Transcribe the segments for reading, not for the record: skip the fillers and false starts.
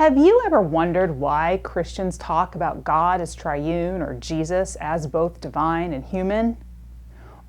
Have you ever wondered why Christians talk about God as triune or Jesus as both divine and human?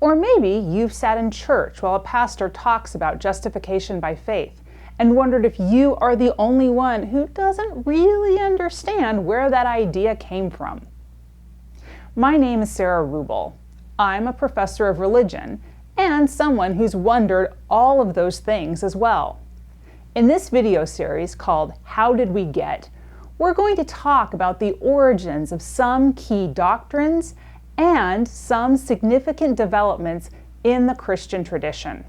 Or maybe you've sat in church while a pastor talks about justification by faith and wondered if you are the only one who doesn't really understand where that idea came from. My name is Sarah Rubel. I'm a professor of religion and someone who's wondered all of those things as well. In this video series called How Did We Get?, we're going to talk about the origins of some key doctrines and some significant developments in the Christian tradition.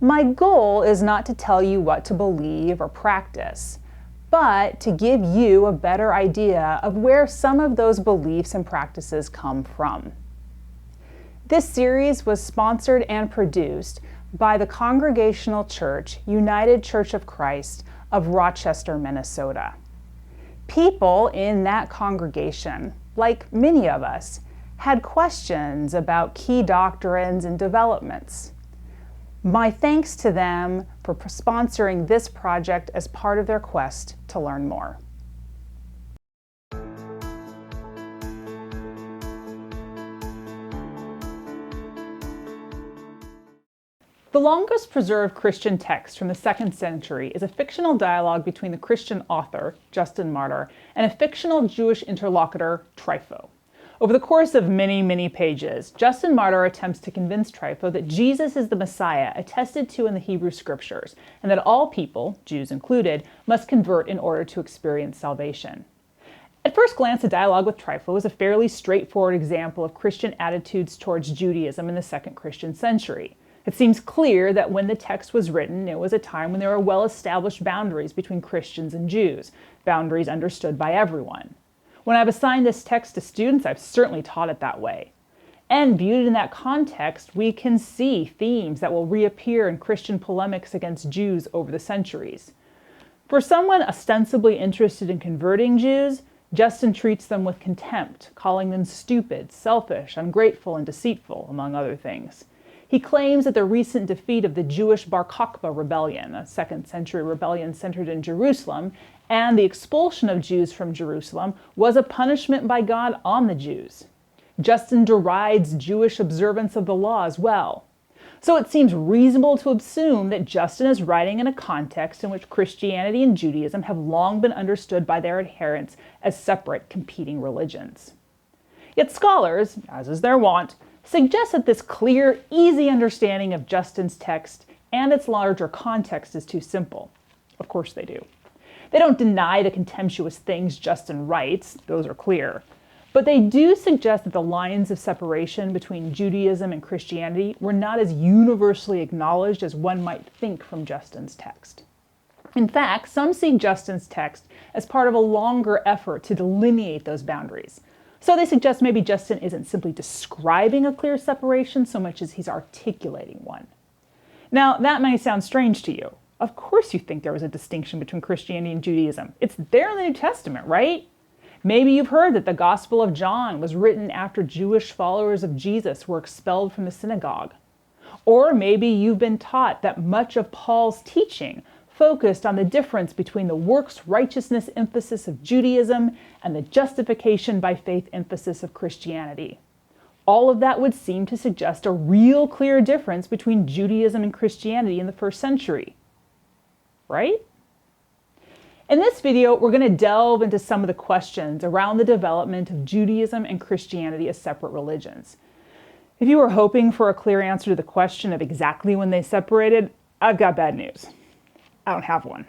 My goal is not to tell you what to believe or practice, but to give you a better idea of where some of those beliefs and practices come from. This series was sponsored and produced by the Congregational Church, United Church of Christ of Rochester, Minnesota. People in that congregation, like many of us, had questions about key doctrines and developments. My thanks to them for sponsoring this project as part of their quest to learn more. The longest preserved Christian text from the 2nd century is a fictional dialogue between the Christian author, Justin Martyr, and a fictional Jewish interlocutor, Trypho. Over the course of many pages, Justin Martyr attempts to convince Trypho that Jesus is the Messiah attested to in the Hebrew Scriptures, and that all people, Jews included, must convert in order to experience salvation. At first glance, the dialogue with Trypho is a fairly straightforward example of Christian attitudes towards Judaism in the 2nd Christian century. It seems clear that when the text was written, it was a time when there were well-established boundaries between Christians and Jews, boundaries understood by everyone. When I've assigned this text to students, I've certainly taught it that way. And viewed in that context, we can see themes that will reappear in Christian polemics against Jews over the centuries. For someone ostensibly interested in converting Jews, Justin treats them with contempt, calling them stupid, selfish, ungrateful, and deceitful, among other things. He claims that the recent defeat of the Jewish Bar Kokhba rebellion, a 2nd century rebellion centered in Jerusalem, and the expulsion of Jews from Jerusalem was a punishment by God on the Jews. Justin derides Jewish observance of the law as well. So it seems reasonable to assume that Justin is writing in a context in which Christianity and Judaism have long been understood by their adherents as separate, competing religions. Yet scholars, as is their wont, suggest that this clear, easy understanding of Justin's text and its larger context is too simple. Of course they do. They don't deny the contemptuous things Justin writes, those are clear, but they do suggest that the lines of separation between Judaism and Christianity were not as universally acknowledged as one might think from Justin's text. In fact, some see Justin's text as part of a longer effort to delineate those boundaries. So they suggest maybe Justin isn't simply describing a clear separation so much as he's articulating one. Now, that may sound strange to you. Of course you think there was a distinction between Christianity and Judaism. It's there in the New Testament, right? Maybe you've heard that the Gospel of John was written after Jewish followers of Jesus were expelled from the synagogue. Or maybe you've been taught that much of Paul's teaching focused on the difference between the works righteousness emphasis of Judaism and the justification by faith emphasis of Christianity. All of that would seem to suggest a real clear difference between Judaism and Christianity in the 1st century. Right? In this video, we're going to delve into some of the questions around the development of Judaism and Christianity as separate religions. If you were hoping for a clear answer to the question of exactly when they separated, I've got bad news. I don't have one.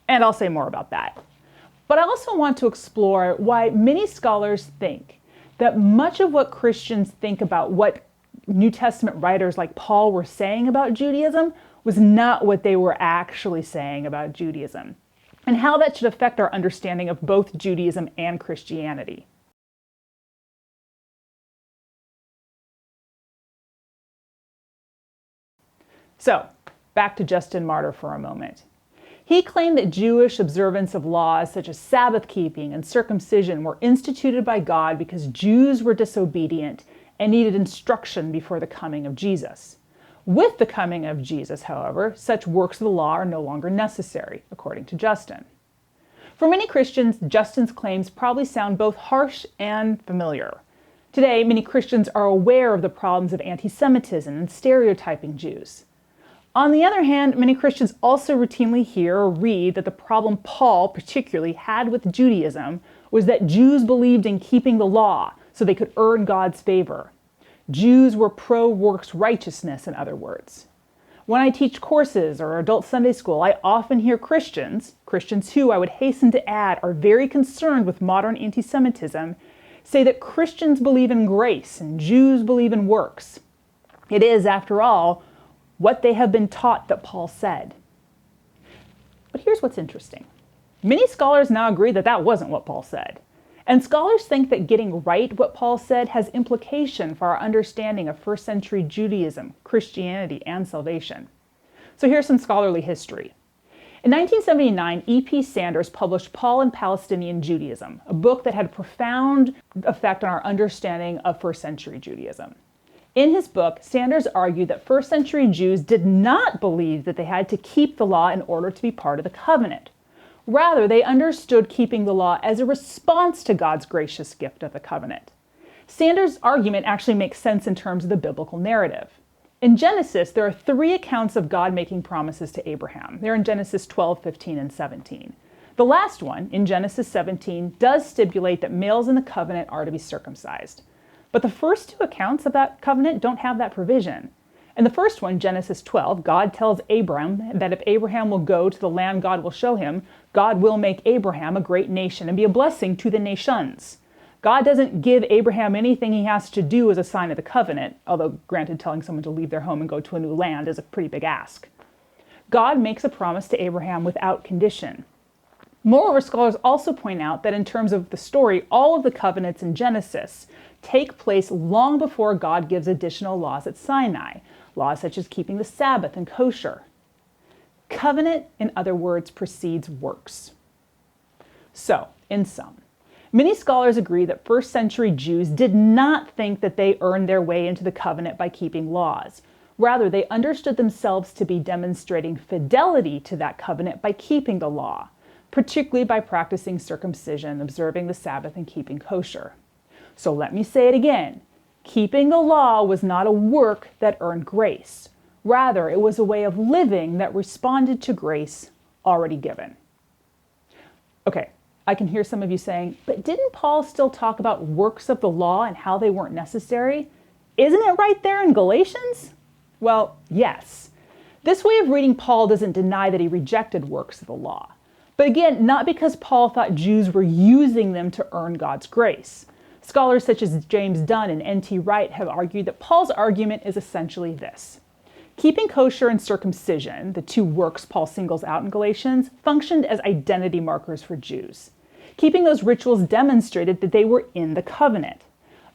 And I'll say more about that. But I also want to explore why many scholars think that much of what Christians think about what New Testament writers like Paul were saying about Judaism was not what they were actually saying about Judaism, and how that should affect our understanding of both Judaism and Christianity. So, back to Justin Martyr for a moment. He claimed that Jewish observance of laws such as Sabbath keeping and circumcision were instituted by God because Jews were disobedient and needed instruction before the coming of Jesus. With the coming of Jesus, however, such works of the law are no longer necessary, according to Justin. For many Christians, Justin's claims probably sound both harsh and familiar. Today, many Christians are aware of the problems of anti-Semitism and stereotyping Jews. On the other hand, many Christians also routinely hear or read that the problem Paul particularly had with Judaism was that Jews believed in keeping the law so they could earn God's favor. Jews were pro-works righteousness, in other words. When I teach courses or adult Sunday school, I often hear Christians who, I would hasten to add, are very concerned with modern anti-Semitism, say that Christians believe in grace and Jews believe in works. It is, after all, what they have been taught that Paul said. But here's what's interesting. Many scholars now agree that that wasn't what Paul said. And scholars think that getting right what Paul said has implication for our understanding of first century Judaism, Christianity, and salvation. So here's some scholarly history. In 1979, E.P. Sanders published Paul and Palestinian Judaism, a book that had a profound effect on our understanding of first century Judaism. In his book, Sanders argued that first century Jews did not believe that they had to keep the law in order to be part of the covenant. Rather, they understood keeping the law as a response to God's gracious gift of the covenant. Sanders' argument actually makes sense in terms of the biblical narrative. In Genesis, there are 3 accounts of God making promises to Abraham. They're in Genesis 12, 15, and 17. The last one, in Genesis 17, does stipulate that males in the covenant are to be circumcised. But the first 2 accounts of that covenant don't have that provision. In the first one, Genesis 12, God tells Abram that if Abraham will go to the land God will show him, God will make Abraham a great nation and be a blessing to the nations. God doesn't give Abraham anything he has to do as a sign of the covenant, although granted, telling someone to leave their home and go to a new land is a pretty big ask. God makes a promise to Abraham without condition. Moreover, scholars also point out that in terms of the story, all of the covenants in Genesis take place long before God gives additional laws at Sinai, laws such as keeping the Sabbath and kosher. Covenant, in other words, precedes works. So, in sum, many scholars agree that first century Jews did not think that they earned their way into the covenant by keeping laws. Rather, they understood themselves to be demonstrating fidelity to that covenant by keeping the law, particularly by practicing circumcision, observing the Sabbath, and keeping kosher. So let me say it again. Keeping the law was not a work that earned grace. Rather, it was a way of living that responded to grace already given. Okay, I can hear some of you saying, but didn't Paul still talk about works of the law and how they weren't necessary? Isn't it right there in Galatians? Well, yes. This way of reading Paul doesn't deny that he rejected works of the law. But again, not because Paul thought Jews were using them to earn God's grace. Scholars such as James Dunn and N.T. Wright have argued that Paul's argument is essentially this. Keeping kosher and circumcision, the 2 works Paul singles out in Galatians, functioned as identity markers for Jews. Keeping those rituals demonstrated that they were in the covenant.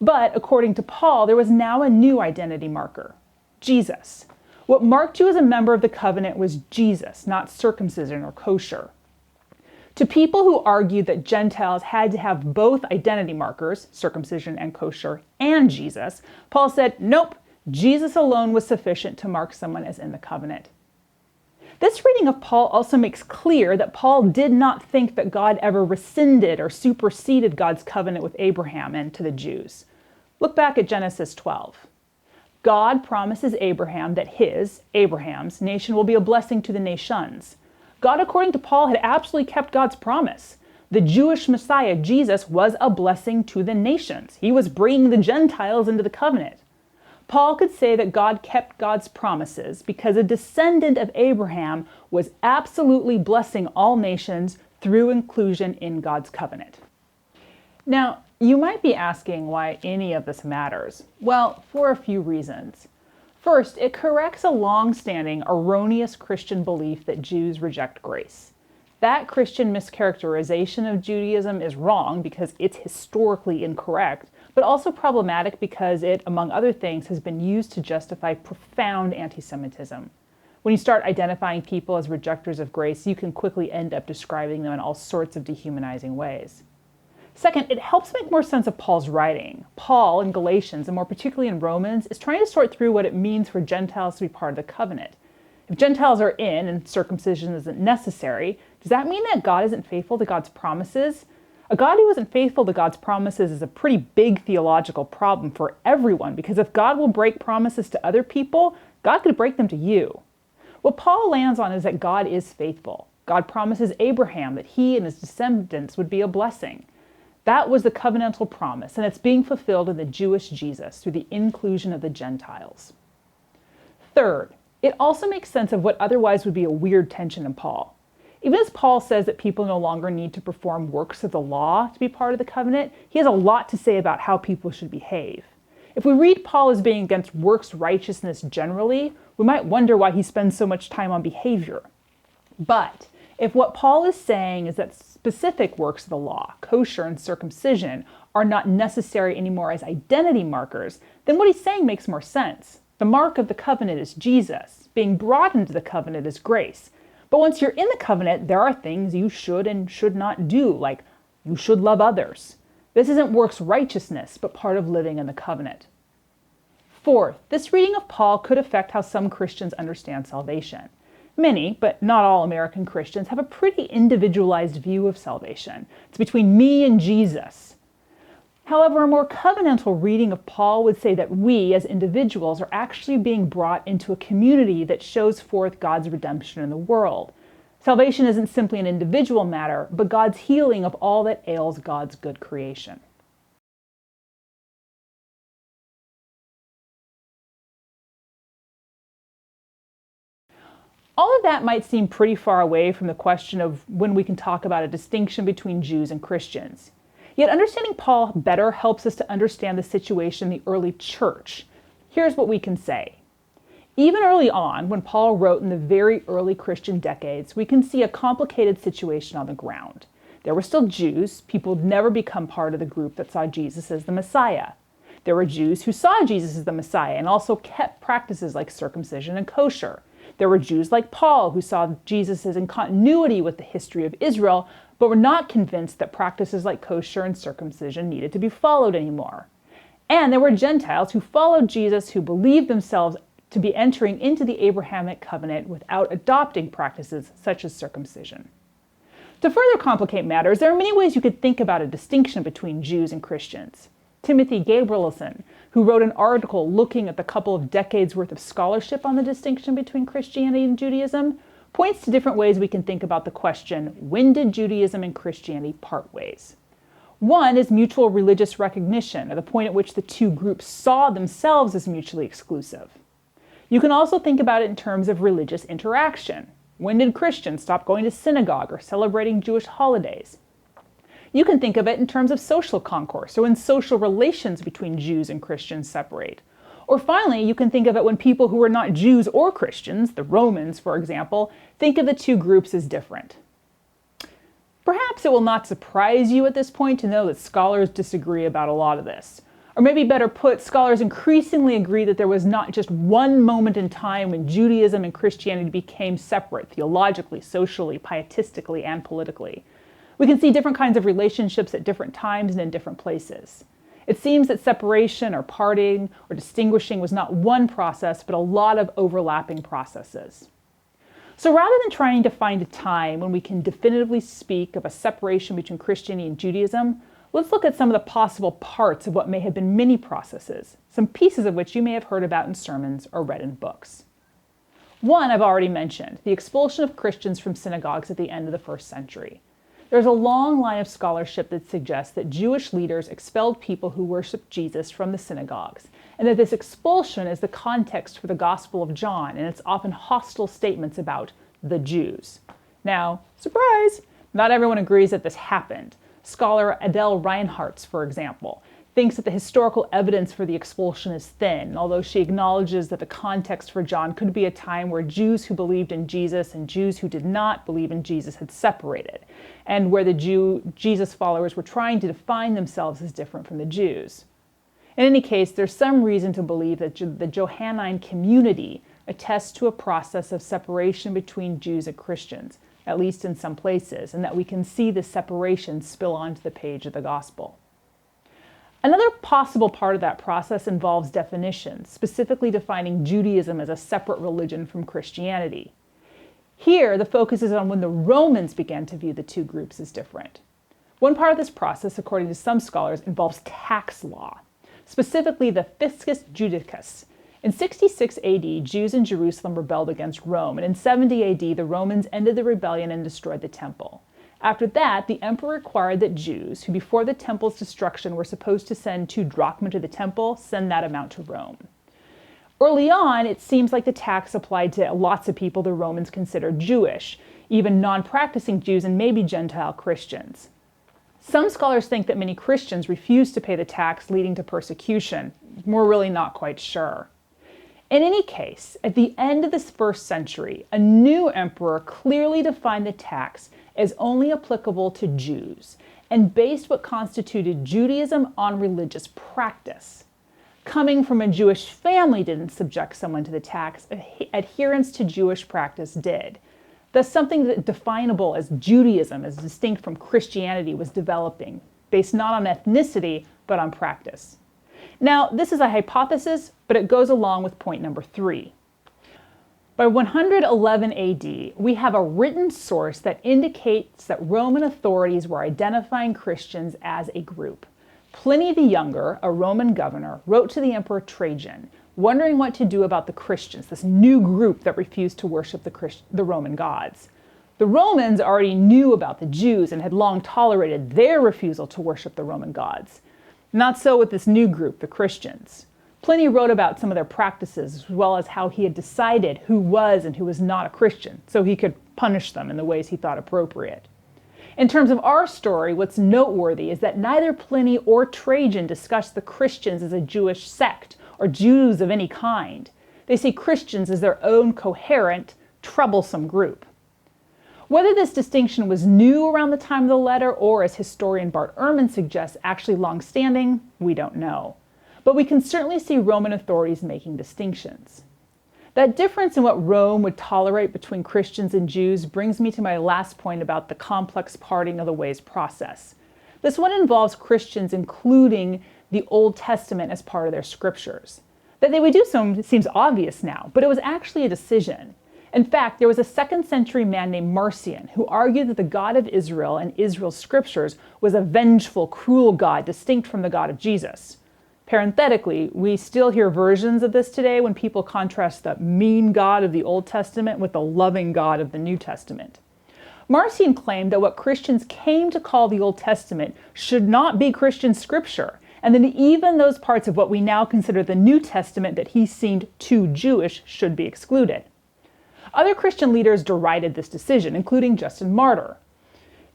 But according to Paul, there was now a new identity marker, Jesus. What marked you as a member of the covenant was Jesus, not circumcision or kosher. To people who argued that Gentiles had to have both identity markers, circumcision and kosher, and Jesus, Paul said, nope, Jesus alone was sufficient to mark someone as in the covenant. This reading of Paul also makes clear that Paul did not think that God ever rescinded or superseded God's covenant with Abraham and to the Jews. Look back at Genesis 12. God promises Abraham that Abraham's nation will be a blessing to the nations. God, according to Paul, had absolutely kept God's promise. The Jewish Messiah, Jesus, was a blessing to the nations. He was bringing the Gentiles into the covenant. Paul could say that God kept God's promises because a descendant of Abraham was absolutely blessing all nations through inclusion in God's covenant. Now, you might be asking why any of this matters. Well, for a few reasons. First, it corrects a long-standing, erroneous Christian belief that Jews reject grace. That Christian mischaracterization of Judaism is wrong because it's historically incorrect, but also problematic because it, among other things, has been used to justify profound anti-Semitism. When you start identifying people as rejectors of grace, you can quickly end up describing them in all sorts of dehumanizing ways. Second, it helps make more sense of Paul's writing. Paul, in Galatians, and more particularly in Romans, is trying to sort through what it means for Gentiles to be part of the covenant. If Gentiles are in and circumcision isn't necessary, does that mean that God isn't faithful to God's promises? A God who isn't faithful to God's promises is a pretty big theological problem for everyone, because if God will break promises to other people, God could break them to you. What Paul lands on is that God is faithful. God promises Abraham that he and his descendants would be a blessing. That was the covenantal promise, and it's being fulfilled in the Jewish Jesus through the inclusion of the Gentiles. Third, it also makes sense of what otherwise would be a weird tension in Paul. Even as Paul says that people no longer need to perform works of the law to be part of the covenant, he has a lot to say about how people should behave. If we read Paul as being against works righteousness generally, we might wonder why he spends so much time on behavior. But if what Paul is saying is that specific works of the law, kosher and circumcision, are not necessary anymore as identity markers, then what he's saying makes more sense. The mark of the covenant is Jesus. Being brought into the covenant is grace. But once you're in the covenant, there are things you should and should not do, like you should love others. This isn't works righteousness, but part of living in the covenant. Fourth, this reading of Paul could affect how some Christians understand salvation. Many, but not all American Christians, have a pretty individualized view of salvation. It's between me and Jesus. However, a more covenantal reading of Paul would say that we, as individuals, are actually being brought into a community that shows forth God's redemption in the world. Salvation isn't simply an individual matter, but God's healing of all that ails God's good creation. All of that might seem pretty far away from the question of when we can talk about a distinction between Jews and Christians. Yet understanding Paul better helps us to understand the situation in the early church. Here's what we can say. Even early on, when Paul wrote in the very early Christian decades, we can see a complicated situation on the ground. There were still Jews, people who'd never become part of the group that saw Jesus as the Messiah. There were Jews who saw Jesus as the Messiah and also kept practices like circumcision and kosher. There were Jews like Paul who saw Jesus as in continuity with the history of Israel, but were not convinced that practices like kosher and circumcision needed to be followed anymore. And there were Gentiles who followed Jesus, who believed themselves to be entering into the Abrahamic covenant without adopting practices such as circumcision. To further complicate matters, there are many ways you could think about a distinction between Jews and Christians. Timothy Gabrielson, who wrote an article looking at the couple of decades worth of scholarship on the distinction between Christianity and Judaism, points to different ways we can think about the question, when did Judaism and Christianity part ways? One is mutual religious recognition, at the point at which the two groups saw themselves as mutually exclusive. You can also think about it in terms of religious interaction. When did Christians stop going to synagogue or celebrating Jewish holidays? You can think of it in terms of social concourse, or when social relations between Jews and Christians separate. Or finally, you can think of it when people who are not Jews or Christians, the Romans, for example, think of the two groups as different. Perhaps it will not surprise you at this point to know that scholars disagree about a lot of this. Or maybe better put, scholars increasingly agree that there was not just one moment in time when Judaism and Christianity became separate theologically, socially, pietistically, and politically. We can see different kinds of relationships at different times and in different places. It seems that separation or parting or distinguishing was not one process, but a lot of overlapping processes. So rather than trying to find a time when we can definitively speak of a separation between Christianity and Judaism, let's look at some of the possible parts of what may have been many processes, some pieces of which you may have heard about in sermons or read in books. One I've already mentioned, the expulsion of Christians from synagogues at the end of the first century. There's a long line of scholarship that suggests that Jewish leaders expelled people who worshiped Jesus from the synagogues, and that this expulsion is the context for the Gospel of John and its often hostile statements about the Jews. Now, surprise, not everyone agrees that this happened. Scholar Adele Reinhartz, for example, thinks that the historical evidence for the expulsion is thin, although she acknowledges that the context for John could be a time where Jews who believed in Jesus and Jews who did not believe in Jesus had separated, and where the Jesus followers were trying to define themselves as different from the Jews. In any case, there's some reason to believe that the Johannine community attests to a process of separation between Jews and Christians, at least in some places, and that we can see this separation spill onto the page of the Gospel. Another possible part of that process involves definitions, specifically defining Judaism as a separate religion from Christianity. Here, the focus is on when the Romans began to view the two groups as different. One part of this process, according to some scholars, involves tax law, specifically the Fiscus Judaicus. In 66 AD, Jews in Jerusalem rebelled against Rome, and in 70 AD, the Romans ended the rebellion and destroyed the temple. After that, the emperor required that Jews, who before the temple's destruction were supposed to send 2 drachma to the temple, send that amount to Rome. Early on, it seems like the tax applied to lots of people the Romans considered Jewish, even non-practicing Jews and maybe Gentile Christians. Some scholars think that many Christians refused to pay the tax, leading to persecution. We're really not quite sure. In any case, at the end of this first century, a new emperor clearly defined the tax as only applicable to Jews and based what constituted Judaism on religious practice. Coming from a Jewish family didn't subject someone to the tax, adherence to Jewish practice did. Thus, something that definable as Judaism, as distinct from Christianity, was developing, based not on ethnicity, but on practice. Now, this is a hypothesis, but it goes along with point number 3. By 111 AD, we have a written source that indicates that Roman authorities were identifying Christians as a group. Pliny the Younger, a Roman governor, wrote to the Emperor Trajan, wondering what to do about the Christians, this new group that refused to worship the Roman gods. The Romans already knew about the Jews and had long tolerated their refusal to worship the Roman gods. Not so with this new group, the Christians. Pliny wrote about some of their practices, as well as how he had decided who was and who was not a Christian, so he could punish them in the ways he thought appropriate. In terms of our story, what's noteworthy is that neither Pliny or Trajan discussed the Christians as a Jewish sect or Jews of any kind. They see Christians as their own coherent, troublesome group. Whether this distinction was new around the time of the letter or, as historian Bart Ehrman suggests, actually long-standing, we don't know. But we can certainly see Roman authorities making distinctions. That difference in what Rome would tolerate between Christians and Jews brings me to my last point about the complex parting of the ways process. This one involves Christians including the Old Testament as part of their scriptures. That they would do so seems obvious now, but it was actually a decision. In fact, there was a 2nd century man named Marcion who argued that the God of Israel and Israel's scriptures was a vengeful, cruel God distinct from the God of Jesus. Parenthetically, we still hear versions of this today when people contrast the mean God of the Old Testament with the loving God of the New Testament. Marcion claimed that what Christians came to call the Old Testament should not be Christian scripture, and that even those parts of what we now consider the New Testament that he seemed too Jewish should be excluded. Other Christian leaders derided this decision, including Justin Martyr.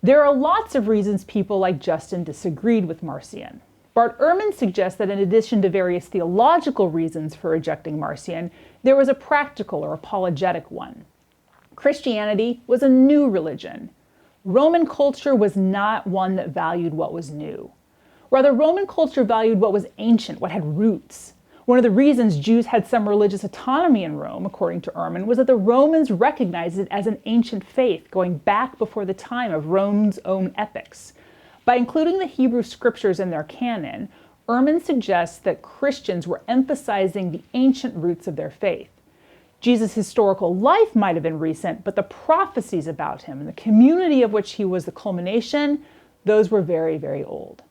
There are lots of reasons people like Justin disagreed with Marcion. Bart Ehrman suggests that in addition to various theological reasons for rejecting Marcion, there was a practical or apologetic one. Christianity was a new religion. Roman culture was not one that valued what was new. Rather, Roman culture valued what was ancient, what had roots. One of the reasons Jews had some religious autonomy in Rome, according to Ehrman, was that the Romans recognized it as an ancient faith going back before the time of Rome's own epics. By including the Hebrew scriptures in their canon, Ehrman suggests that Christians were emphasizing the ancient roots of their faith. Jesus' historical life might have been recent, but the prophecies about him and the community of which he was the culmination, those were very, very old.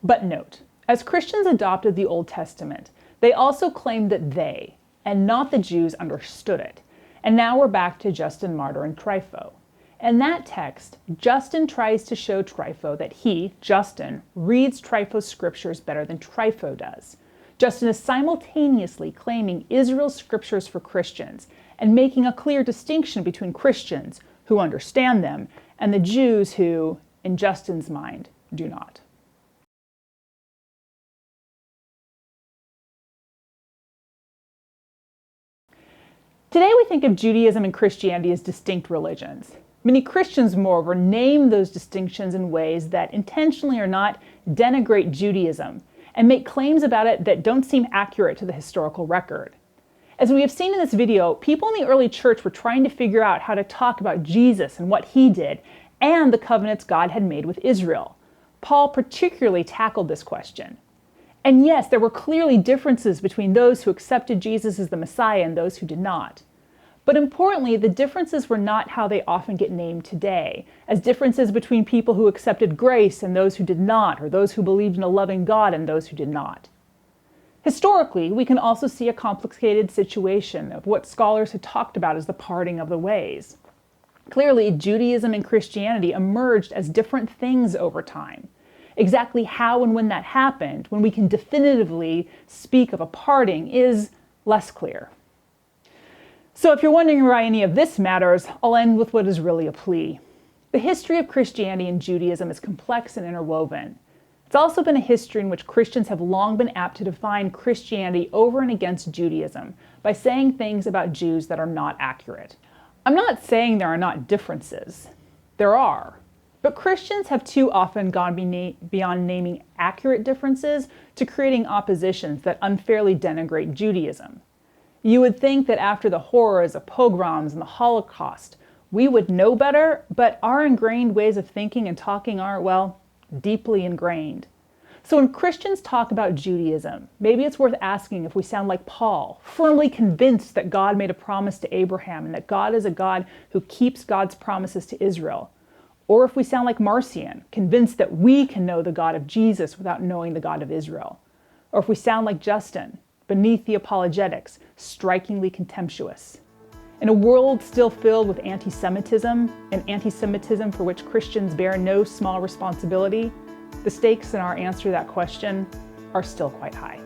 But note, as Christians adopted the Old Testament, they also claimed that they, and not the Jews, understood it. And now we're back to Justin Martyr and Trypho. In that text, Justin tries to show Trypho that he, Justin, reads Trypho's scriptures better than Trypho does. Justin is simultaneously claiming Israel's scriptures for Christians and making a clear distinction between Christians who understand them and the Jews who, in Justin's mind, do not. Today we think of Judaism and Christianity as distinct religions. Many Christians, moreover, name those distinctions in ways that intentionally or not denigrate Judaism and make claims about it that don't seem accurate to the historical record. As we have seen in this video, people in the early church were trying to figure out how to talk about Jesus and what he did and the covenants God had made with Israel. Paul particularly tackled this question. And yes, there were clearly differences between those who accepted Jesus as the Messiah and those who did not. But importantly, the differences were not how they often get named today, as differences between people who accepted grace and those who did not, or those who believed in a loving God and those who did not. Historically, we can also see a complicated situation of what scholars have talked about as the parting of the ways. Clearly, Judaism and Christianity emerged as different things over time. Exactly how and when that happened, when we can definitively speak of a parting, is less clear. So if you're wondering why any of this matters, I'll end with what is really a plea. The history of Christianity and Judaism is complex and interwoven. It's also been a history in which Christians have long been apt to define Christianity over and against Judaism by saying things about Jews that are not accurate. I'm not saying there are not differences. There are. But Christians have too often gone beyond naming accurate differences to creating oppositions that unfairly denigrate Judaism. You would think that after the horrors of pogroms and the Holocaust, we would know better, but our ingrained ways of thinking and talking are, well, deeply ingrained. So when Christians talk about Judaism, maybe it's worth asking if we sound like Paul, firmly convinced that God made a promise to Abraham and that God is a God who keeps God's promises to Israel. Or if we sound like Marcion, convinced that we can know the God of Jesus without knowing the God of Israel. Or if we sound like Justin, beneath the apologetics, strikingly contemptuous. In a world still filled with anti-Semitism, and anti-Semitism for which Christians bear no small responsibility, the stakes in our answer to that question are still quite high.